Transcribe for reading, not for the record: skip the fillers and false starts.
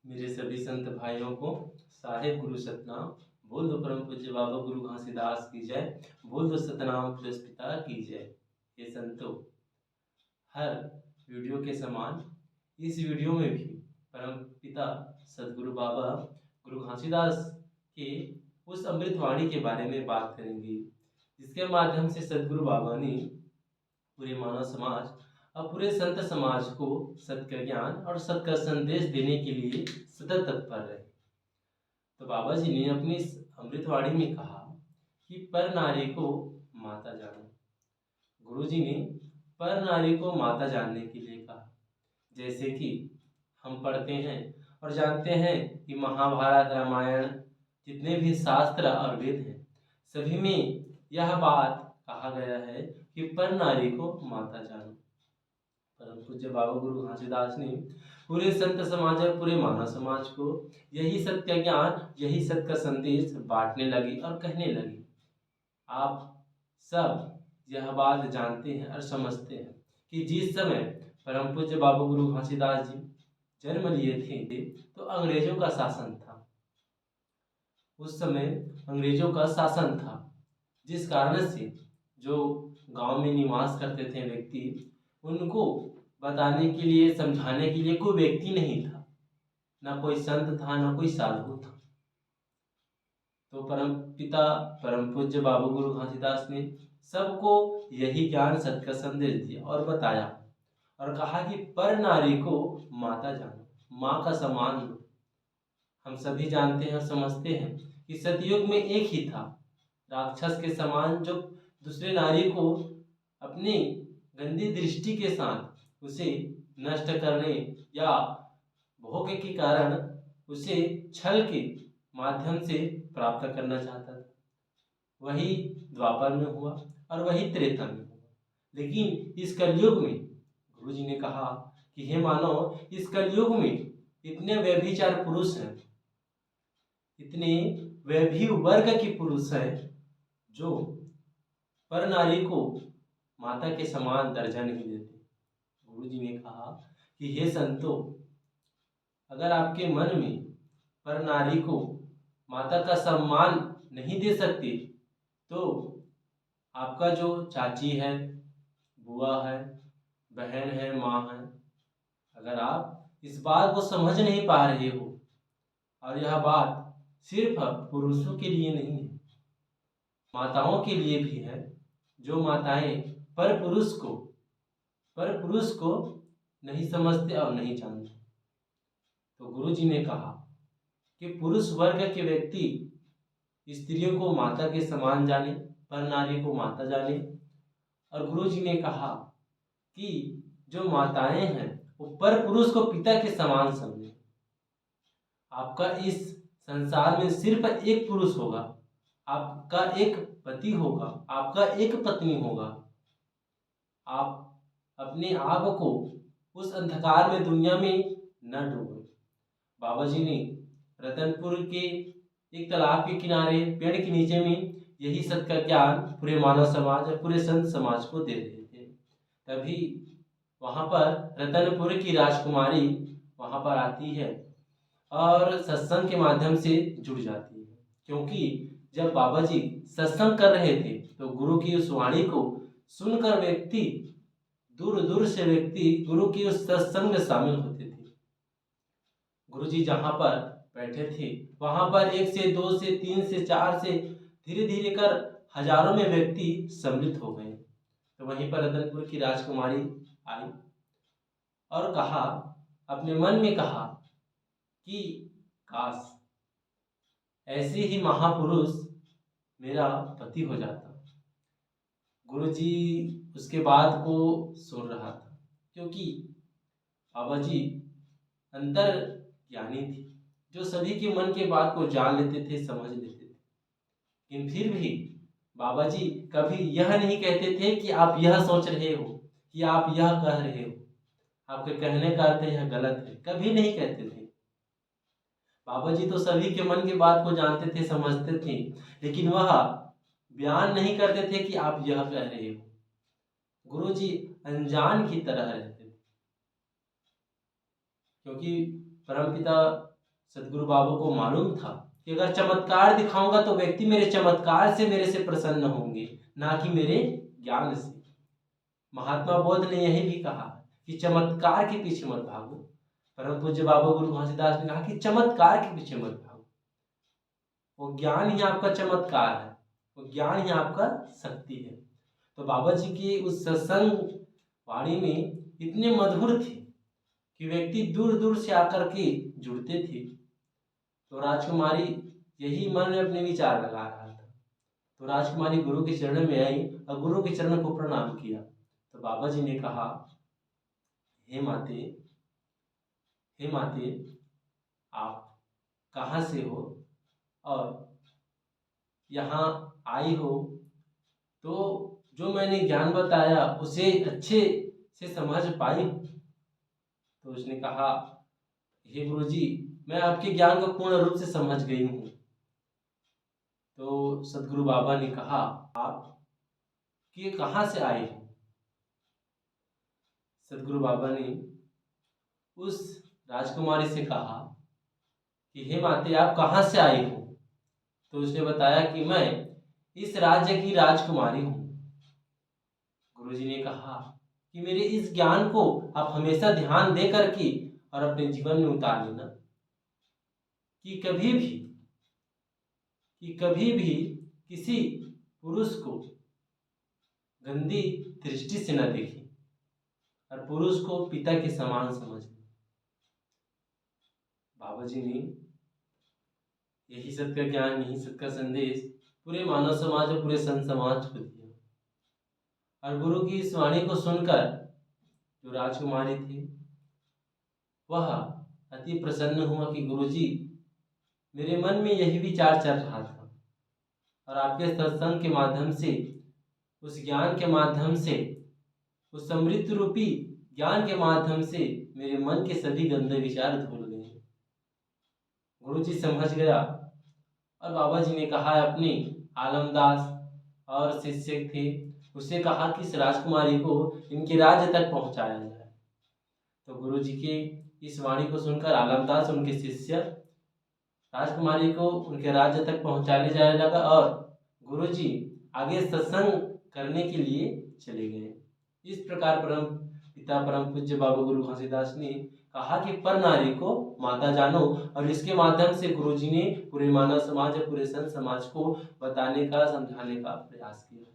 मेरे सभी संत भाइयों को साहेब गुरु सतनाम। बोल दो परम पूज्य बाबा गुरु घासीदास की जय। बोल दो सतनाम पुरस्पिता की जय। ये संतों, हर वीडियो के समान इस वीडियो में भी परम पिता सदगुरु बाबा गुरु घासीदास के उस अमृतवाणी के बारे में बात करेंगे, जिसके माध्यम से सदगुरु बाबा ने पूरे मानव समाज और पूरे संत समाज को सत्य का ज्ञान और सत्य का संदेश देने के लिए सतत तत्पर रहे। तो बाबा जी ने अपनी इस अमृतवाणी में कहा कि पर नारी को माता जानो। गुरु जी ने पर नारी को माता जानने के लिए कहा। जैसे कि हम पढ़ते हैं और जानते हैं कि महाभारत रामायण जितने भी शास्त्र और वेद हैं, सभी में यह बात कहा गया है कि पर नारी को माता जानो। परम पूज्य बाबा गुरु घासीदास ने पूरे संत समाज और पूरे मानव समाज को यही सत्य ज्ञान, यही सत्य का संदेश बांटने लगी और कहने लगी। आप सब यह बात जानते हैं और समझते हैं कि जिस समय परम पूज्य बाबा गुरु घासीदास जी जन्म लिए थे तो अंग्रेजों का शासन था। उस समय अंग्रेजों का शासन था, जिस कारण से जो गांव में निवास करते थे व्यक्ति, उनको बताने के लिए, समझाने के लिए कोई व्यक्ति नहीं था, ना कोई संत था, ना कोई साधु था। तो परम पिता परम पूज्य बाबा गुरु घासीदास ने सबको यही ज्ञान सत्य का संदेश दिया और बताया और कहा कि पर नारी को माता जानो, माँ का सम्मान दो। हम सभी जानते हैं और समझते हैं कि सतयुग में एक ही था, राक्षस के समान, जो दूसरे नारी को अपनी गंदी दृष्टि के साथ उसे नष्ट करने या भोग के कारण उसे छल के माध्यम से प्राप्त करना चाहता था। वही द्वापर में हुआ और वही त्रेता में हुआ। लेकिन इस कलयुग में गुरु जी ने कहा कि हे मानव, इस कलयुग में इतने व्यभिचार पुरुष हैं, इतने वैभी वर्ग के पुरुष हैं जो पर नारी को माता के समान दर्जा नहीं देते। गुरु जी ने कहा कि हे संतों, अगर आपके मन में पर नारी को माता का सम्मान नहीं दे सकते तो आपका जो चाची है, बुआ है, बहन है, माँ है, अगर आप इस बात को समझ नहीं पा रहे हो, और यह बात सिर्फ पुरुषों के लिए नहीं है, माताओं के लिए भी है, जो माताएं पर पुरुष को नहीं समझते और नहीं जानते। तो गुरु जी ने कहा कि पुरुष वर्ग के व्यक्ति स्त्रियों को माता के समान जाने, पर नारी को माता जाने। और गुरु जी ने कहा कि जो माताएं हैं वो पर पुरुष को पिता के समान समझे। आपका इस संसार में सिर्फ एक पुरुष होगा, आपका एक पति होगा, आपका एक पत्नी होगा। आप अपने आप को उस अंधकार में, दुनिया में न डूबो। बाबा जी ने रतनपुर के एक तालाब के किनारे पेड़ के नीचे में यही सत्य का ज्ञान पूरे मानव समाज और पूरे संत समाज को दे रहे थे। तभी वहां पर रतनपुर की राजकुमारी वहां पर आती है और सत्संग के माध्यम से जुड़ जाती है। क्योंकि जब बाबा जी सत्संग कर रहे थे तो गुरु की उस वाणी को सुनकर व्यक्ति, दूर दूर से व्यक्ति गुरु की उस सत्संग में शामिल होते थे। गुरु जी जहाँ पर बैठे थे वहां पर 1 से 2 से 3 से 4 से धीरे धीरे कर हजारों में व्यक्ति सम्मिलित हो गए। तो वहीं पर रतनपुर की राजकुमारी आई और कहा, अपने मन में कहा कि काश ऐसे ही महापुरुष मेरा पति हो जाता। गुरुजी उसके बात को सुन रहा था, क्योंकि बाबा जी अंतर ज्ञानी थे, जो सभी के मन के बात को जान लेते थे, समझ लेते थे। लेकिन फिर भी बाबा जी कभी यह नहीं कहते थे कि आप यह सोच रहे हो, कि आप यह कह रहे हो, आपके कहने का अर्थ यह गलत है, कभी नहीं कहते थे। बाबा जी तो सभी के मन की बात को जानते थे, समझते थे, लेकिन वह बयान नहीं करते थे कि आप यह कह रहे हो। गुरु जी अनजान की तरह रहते थे, क्योंकि परमपिता सदगुरु बाबा को मालूम था कि अगर चमत्कार दिखाऊंगा तो व्यक्ति मेरे चमत्कार से मेरे से प्रसन्न होंगे, ना कि मेरे ज्ञान से। महात्मा बुद्ध ने यही भी कहा कि चमत्कार के पीछे मत भागो। परम पूज्य बाबा गुरु घासीदास ने कहा कि चमत्कार के पीछे मत भागो। वो ज्ञान ही आपका चमत्कार है, वो ज्ञान ही आपका शक्ति है। तो बाबा जी की उस सत्संग वाणी में इतने मधुर थे कि व्यक्ति दूर दूर से आकर के जुड़ते थे। तो राजकुमारी यही मन में अपने विचार लगा रहा था। तो राजकुमारी गुरु के चरण में आई और गुरु के चरण को प्रणाम किया। तो बाबा जी ने कहा, हे माते, हे माते, आप कहाँ से हो और यहाँ आई हो, तो जो मैंने ज्ञान बताया उसे अच्छे से समझ पाई? तो उसने कहा, हे गुरुजी, मैं आपके ज्ञान को पूर्ण रूप से समझ गई हूँ। तो सदगुरु बाबा ने कहा, आप कि कहाँ से आए हो? सदगुरु बाबा ने उस राजकुमारी से कहा कि हे माते, आप कहाँ से आई हो? तो उसने बताया कि मैं इस राज्य की राजकुमारी हूँ। गुरुजी ने कहा कि मेरे इस ज्ञान को आप हमेशा ध्यान दे करके और अपने जीवन में उतार लेना कि कभी भी किसी पुरुष को गंदी दृष्टि से न देखें और पुरुष को पिता के समान समझें। बाबा जी ने यही सत्य का ज्ञान, यही सत्य का संदेश पूरे मानव समाज और पूरे संत समाज को दिया। और गुरु की इस वाणी को सुनकर जो राजकुमारी थी वह अति प्रसन्न हुआ कि गुरुजी, मेरे मन में यही विचार चल रहा था और आपके सत्संग के माध्यम से, उस ज्ञान के माध्यम से, उस समृद्ध रूपी ज्ञान के माध्यम से मेरे मन के सभी गंदे विचार धुल गए। गुरुजी समझ गया और बाबा जी ने कहा, अपने आलमदास और शिष्य थे उससे कहा कि इस राजकुमारी को इनके राज्य तक पहुंचाया जाए। तो गुरुजी के इस वाणी को सुनकर आलमदास उनके शिष्य राजकुमारी को उनके राज्य तक पहुंचाने जाने लगा और गुरुजी आगे सत्संग करने के लिए चले गए। इस प्रकार परम पिता परम पूज्य बाबा गुरु घासीदास ने कहा कि पर नारी को माता जानो, और इसके माध्यम से गुरुजी ने पूरे मानव समाज और पूरे संत समाज को बताने का, समझाने का प्रयास किया।